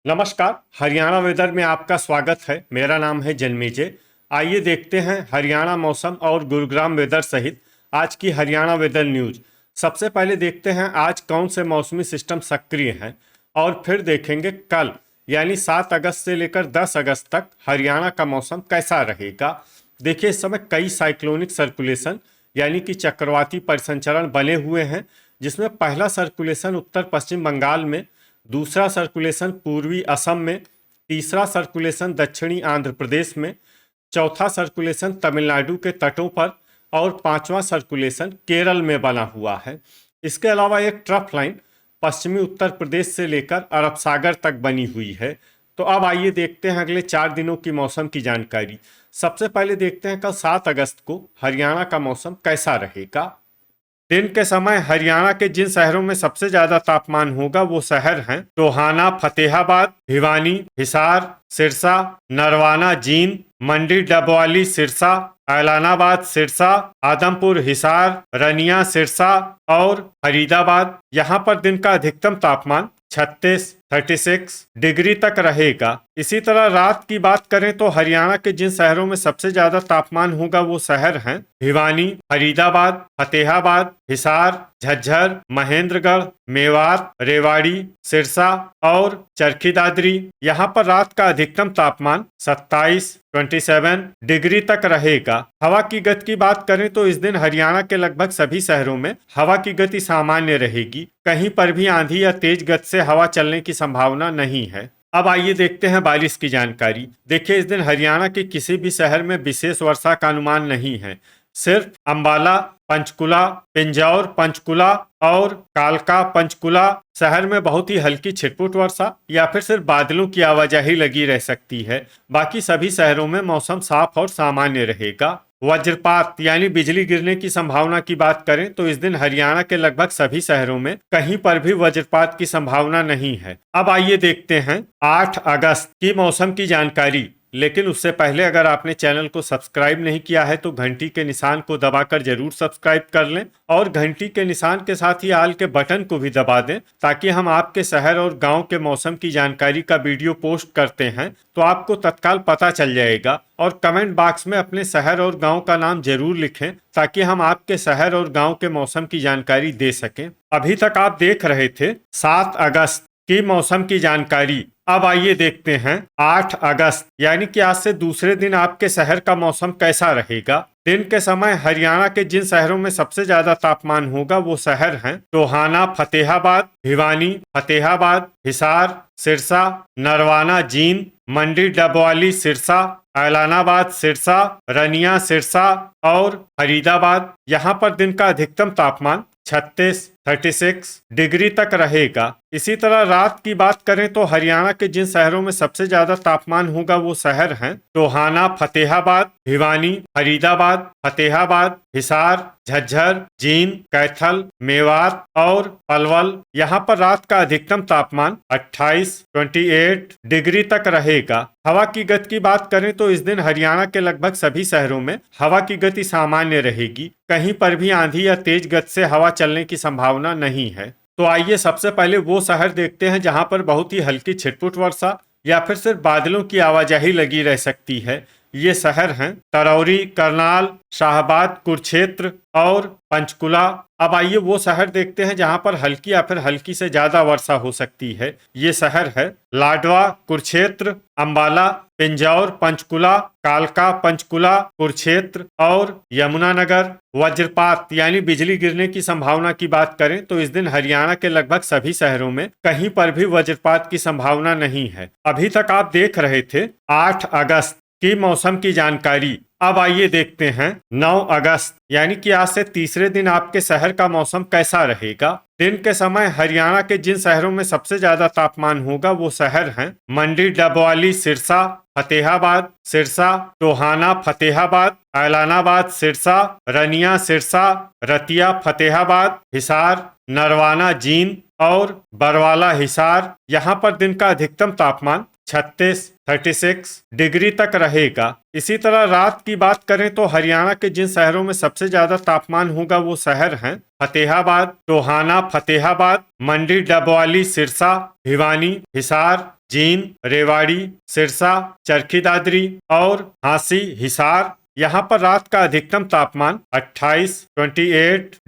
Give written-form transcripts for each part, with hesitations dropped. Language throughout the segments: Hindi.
नमस्कार। हरियाणा वेदर में आपका स्वागत है। मेरा नाम है जन्मेजय। आइए देखते हैं हरियाणा मौसम और गुरुग्राम वेदर सहित आज की हरियाणा वेदर न्यूज। सबसे पहले देखते हैं आज कौन से मौसमी सिस्टम सक्रिय हैं और फिर देखेंगे कल यानी 7 अगस्त से लेकर 10 अगस्त तक हरियाणा का मौसम कैसा रहेगा। देखिए, इस समय कई साइक्लोनिक सर्कुलेशन यानी कि चक्रवाती परिसंचरण बने हुए हैं, जिसमें पहला सर्कुलेशन उत्तर पश्चिम बंगाल में, दूसरा सर्कुलेशन पूर्वी असम में, तीसरा सर्कुलेशन दक्षिणी आंध्र प्रदेश में, चौथा सर्कुलेशन तमिलनाडु के तटों पर और पांचवा सर्कुलेशन केरल में बना हुआ है। इसके अलावा एक ट्रफ लाइन पश्चिमी उत्तर प्रदेश से लेकर अरब सागर तक बनी हुई है। तो अब आइए देखते हैं अगले 4 दिनों की मौसम की जानकारी। सबसे पहले देखते हैं कल 7 अगस्त को हरियाणा का मौसम कैसा रहेगा। दिन के समय हरियाणा के जिन शहरों में सबसे ज्यादा तापमान होगा वो शहर हैं टोहाना, फतेहाबाद, भिवानी, हिसार, सिरसा, नरवाना, जींद, मंडी, डबवाली, सिरसा, ऐलानाबाद, सिरसा, आदमपुर, हिसार, रनिया, सिरसा और फरीदाबाद। यहाँ पर दिन का अधिकतम तापमान 36 डिग्री तक रहेगा। इसी तरह रात की बात करें तो हरियाणा के जिन शहरों में सबसे ज्यादा तापमान होगा वो शहर हैं भिवानी, फरीदाबाद, फतेहाबाद, हिसार, झज्जर, महेंद्रगढ़, मेवात, रेवाड़ी, सिरसा और चरखी दादरी। यहाँ पर रात का अधिकतम तापमान 27 डिग्री तक रहेगा। हवा की गति की बात करें तो इस दिन हरियाणा के लगभग सभी शहरों में हवा की गति सामान्य रहेगी। कहीं पर भी आंधी या तेज गति से हवा चलने की संभावना नहीं है। अब आइए देखते हैं बारिश की जानकारी। देखिए, इस दिन हरियाणा के किसी भी शहर में विशेष वर्षा का अनुमान नहीं है। सिर्फ अंबाला, पंचकुला, पिंजौर, पंचकुला और कालका, पंचकुला शहर में बहुत ही हल्की छिटपुट वर्षा या फिर सिर्फ बादलों की आवाजाही लगी रह सकती है। बाकी सभी शहरों में मौसम साफ और सामान्य रहेगा। वज्रपात यानी बिजली गिरने की संभावना की बात करें तो इस दिन हरियाणा के लगभग सभी शहरों में कहीं पर भी वज्रपात की संभावना नहीं है। अब आइए देखते हैं 8 अगस्त की मौसम की जानकारी। लेकिन उससे पहले अगर आपने चैनल को सब्सक्राइब नहीं किया है तो घंटी के निशान को दबाकर जरूर सब्सक्राइब कर लें और घंटी के निशान के साथ ही आल के बटन को भी दबा दें, ताकि हम आपके शहर और गांव के मौसम की जानकारी का वीडियो पोस्ट करते हैं तो आपको तत्काल पता चल जाएगा। और कमेंट बॉक्स में अपने शहर और गांव का नाम जरूर लिखें ताकि हम आपके शहर और गांव के मौसम की जानकारी दे सकें। अभी तक आप देख रहे थे 7 अगस्त की मौसम की जानकारी। अब आइए देखते हैं 8 अगस्त यानी कि आज से दूसरे दिन आपके शहर का मौसम कैसा रहेगा। दिन के समय हरियाणा के जिन शहरों में सबसे ज्यादा तापमान होगा वो शहर हैं टोहाना, फतेहाबाद, भिवानी, फतेहाबाद, हिसार, सिरसा, नरवाना, जींद, मंडी, डबवाली, सिरसा, ऐलानाबाद, सिरसा, रनिया, सिरसा और फरीदाबाद। यहाँ पर दिन का अधिकतम तापमान 36 डिग्री तक रहेगा। इसी तरह रात की बात करें तो हरियाणा के जिन शहरों में सबसे ज्यादा तापमान होगा वो शहर हैं टोहाना, फतेहाबाद, भिवानी, फरीदाबाद, फतेहाबाद, हिसार, झज्जर, जींद, कैथल, मेवात और पलवल। यहाँ पर रात का अधिकतम तापमान 28 डिग्री तक रहेगा। हवा की गति की बात करें तो इस दिन हरियाणा के लगभग सभी शहरों में हवा की गति सामान्य रहेगी। कहीं पर भी आंधी या तेज गति से हवा चलने की संभावना नहीं है। तो आइए सबसे पहले वो शहर देखते हैं जहां पर बहुत ही हल्की छिटपुट वर्षा या फिर सिर्फ बादलों की आवाजाही लगी रह सकती है। ये शहर हैं तरौरी, करनाल, शाहबाद, कुरुक्षेत्र और पंचकुला। अब आइए वो शहर देखते हैं जहां पर हल्की या फिर हल्की से ज्यादा वर्षा हो सकती है। ये शहर है लाडवा, कुरुक्षेत्र, अंबाला, पिंजौर, पंचकुला, कालका, पंचकुला, कुरुक्षेत्र और यमुनानगर। वज्रपात यानी बिजली गिरने की संभावना की बात करें तो इस दिन हरियाणा के लगभग सभी शहरों में कहीं पर भी वज्रपात की संभावना नहीं है। अभी तक आप देख रहे थे 8 अगस्त की मौसम की जानकारी। अब आइए देखते हैं 9 अगस्त यानी कि आज से तीसरे दिन आपके शहर का मौसम कैसा रहेगा। दिन के समय हरियाणा के जिन शहरों में सबसे ज्यादा तापमान होगा वो शहर हैं मंडी, डबवाली, सिरसा, फतेहाबाद, सिरसा, टोहाना, फतेहाबाद, ऐलानाबाद, सिरसा, रनिया, सिरसा, रतिया, फतेहाबाद, हिसार, नरवाना, जींद और बरवाला, हिसार। यहाँ पर दिन का अधिकतम तापमान 36 36 डिग्री तक रहेगा। इसी तरह रात की बात करें तो हरियाणा के जिन शहरों में सबसे ज्यादा तापमान होगा वो शहर हैं फतेहाबाद, टोहाना, फतेहाबाद, मंडी, डबवाली, सिरसा, भिवानी, हिसार, जींद, रेवाड़ी, सिरसा, चरखी दादरी और हांसी हिसार। यहाँ पर रात का अधिकतम तापमान 28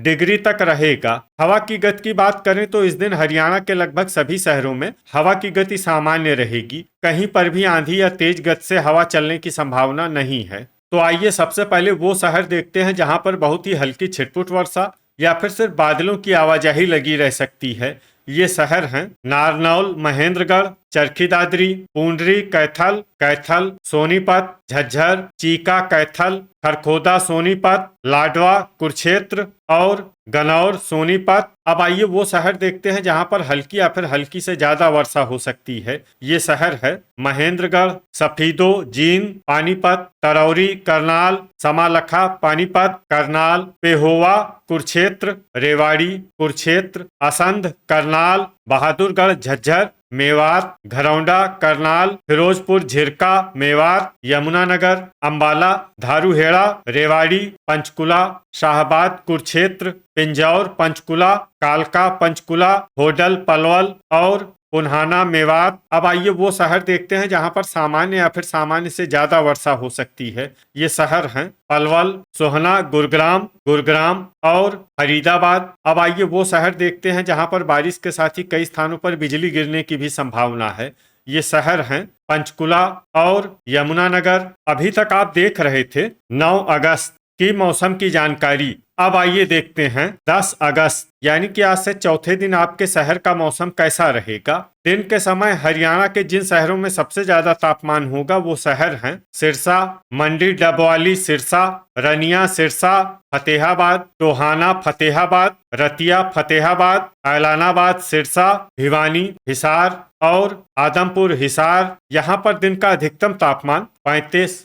डिग्री तक रहेगा। हवा की गति की बात करें तो इस दिन हरियाणा के लगभग सभी शहरों में हवा की गति सामान्य रहेगी। कहीं पर भी आंधी या तेज गति से हवा चलने की संभावना नहीं है। तो आइए सबसे पहले वो शहर देखते हैं जहां पर बहुत ही हल्की छिटपुट वर्षा या फिर सिर्फ बादलों की आवाजाही लगी रह सकती है। ये शहर हैं नारनौल, महेंद्रगढ़, चरखी दादरी, पूंडरी, कैथल, कैथल, सोनीपत, झज्जर, चीका, कैथल, खरखोदा, सोनीपत, लाडवा, कुरुक्षेत्र और गनौर, सोनीपत। अब आइए वो शहर देखते हैं जहां पर हल्की या फिर हल्की से ज्यादा वर्षा हो सकती है। ये शहर है महेंद्रगढ़, सफीदो, जींद, पानीपत, तरौरी, करनाल, समालखा, पानीपत, करनाल, पेहोवा, कुरुक्षेत्र, रेवाड़ी, कुरुक्षेत्र, असंध, करनाल, बहादुरगढ़, झज्जर, मेवात, घरौंडा, करनाल, फिरोजपुर, झिरका, मेवात, यमुनानगर, अंबाला, धारूहेड़ा, रेवाड़ी, पंचकुला, शाहबाद, कुरुक्षेत्र, पिंजौर, पंचकुला, कालका, पंचकुला, होडल, पलवल और पुन्हाना, मेवात। अब आइए वो शहर देखते हैं जहां पर सामान्य या फिर सामान्य से ज्यादा वर्षा हो सकती है। ये शहर हैं पलवल, सोहना, गुरुग्राम, गुरुग्राम और फरीदाबाद। अब आइए वो शहर देखते हैं जहां पर बारिश के साथ ही कई स्थानों पर बिजली गिरने की भी संभावना है। ये शहर हैं पंचकुला और यमुनानगर। अभी तक आप देख रहे थे 9 अगस्त की मौसम की जानकारी। अब आइए देखते हैं 10 अगस्त यानी कि आज से चौथे दिन आपके शहर का मौसम कैसा रहेगा। दिन के समय हरियाणा के जिन शहरों में सबसे ज्यादा तापमान होगा वो शहर हैं सिरसा, मंडी, डबवाली, सिरसा, रनिया, सिरसा, फतेहाबाद, टोहाना, फतेहाबाद, रतिया, फतेहाबाद, ऐलानाबाद, सिरसा, भिवानी, हिसार और आदमपुर, हिसार। यहाँ पर दिन का अधिकतम तापमान 35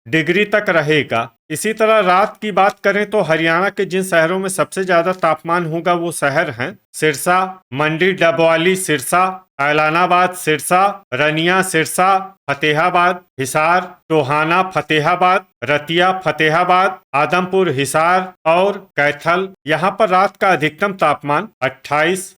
डिग्री तक रहेगा। इसी तरह रात की बात करें तो हरियाणा के जिन शहरों में सबसे ज्यादा तापमान होगा वो शहर हैं सिरसा, मंडी, डबवाली, सिरसा, ऐलानाबाद, सिरसा, रनिया, सिरसा, फतेहाबाद, हिसार, टोहाना, फतेहाबाद, रतिया, फतेहाबाद, आदमपुर, हिसार और कैथल। यहाँ पर रात का अधिकतम तापमान 28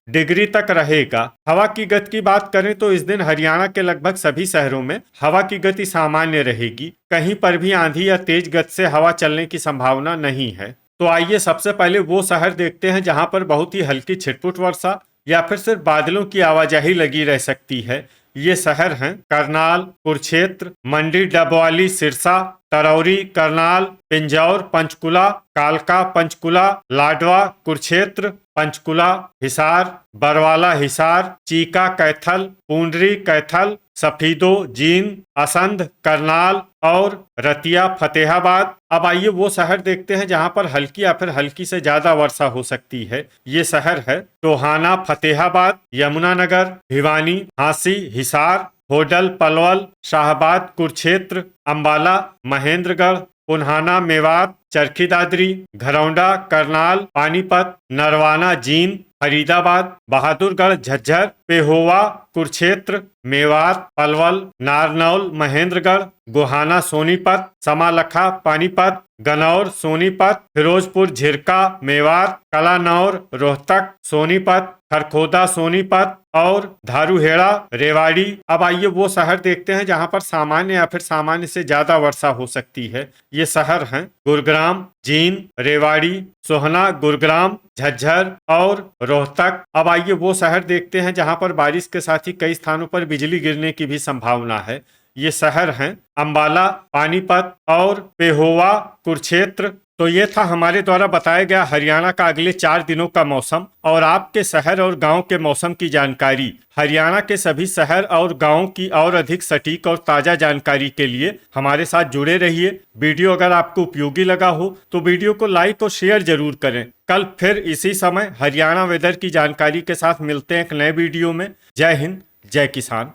डिग्री तक रहेगा। हवा की गति की बात करें तो इस दिन हरियाणा के लगभग सभी शहरों में हवा की गति सामान्य रहेगी। कहीं पर भी आंधी या तेज गति से हवा चलने की संभावना नहीं है। तो आइए सबसे पहले वो शहर देखते हैं जहां पर बहुत ही हल्की छिटपुट वर्षा या फिर सिर्फ बादलों की आवाजाही लगी रह सकती है। ये शहर हैं करनाल, कुरुक्षेत्र, मंडी, डबवाली, सिरसा, तरौरी, करनाल, पिंजौर, पंचकुला, कालका, पंचकुला, लाडवा, कुरुक्षेत्र, पंचकुला, हिसार, बरवाला, हिसार, चीका, कैथल, पूंडरी, कैथल, सफीदो, जींद, असंध, करनाल और रतिया, फतेहाबाद। अब आइए वो शहर देखते हैं जहां पर हल्की या फिर हल्की से ज्यादा वर्षा हो सकती है। ये शहर है टोहाना, फतेहाबाद, यमुनानगर, भिवानी, हांसी, हिसार, होडल, पलवल, शाहबाद, कुरुक्षेत्र, अंबाला, महेंद्रगढ़, पुन्हाना, मेवात, चरखी दादरी, घरौंडा, करनाल, पानीपत, नरवाना, जींद, फरीदाबाद, बहादुरगढ़, झज्जर, पेहोवा, कुरुक्षेत्र, मेवात, पलवल, नारनौल, महेंद्रगढ़, गोहाना, सोनीपत, समालखा, पानीपत, गनौर, सोनीपत, फिरोजपुर, झिरका, मेवात, कलानौर, रोहतक, सोनीपत, खरखोदा, सोनीपत और धारूहेड़ा, रेवाड़ी। अब आइए वो शहर देखते हैं जहां पर सामान्य या फिर सामान्य से ज्यादा वर्षा हो सकती है। ये शहर हैं गुरुग्राम, जींद, रेवाड़ी, सोहना, गुरुग्राम, झज्जर और रोहतक। अब आइए वो शहर देखते हैं जहां पर बारिश के साथ ही कई स्थानों पर बिजली गिरने की भी संभावना है। ये शहर हैं अंबाला, पानीपत और पेहोवा, कुरुक्षेत्र। तो ये था हमारे द्वारा बताया गया हरियाणा का अगले 4 दिनों का मौसम और आपके शहर और गांव के मौसम की जानकारी। हरियाणा के सभी शहर और गांवों की और अधिक सटीक और ताजा जानकारी के लिए हमारे साथ जुड़े रहिए। वीडियो अगर आपको उपयोगी लगा हो तो वीडियो को लाइक और शेयर जरूर करें। कल फिर इसी समय हरियाणा वेदर की जानकारी के साथ मिलते हैं एक नए वीडियो में। जय हिंद, जय किसान।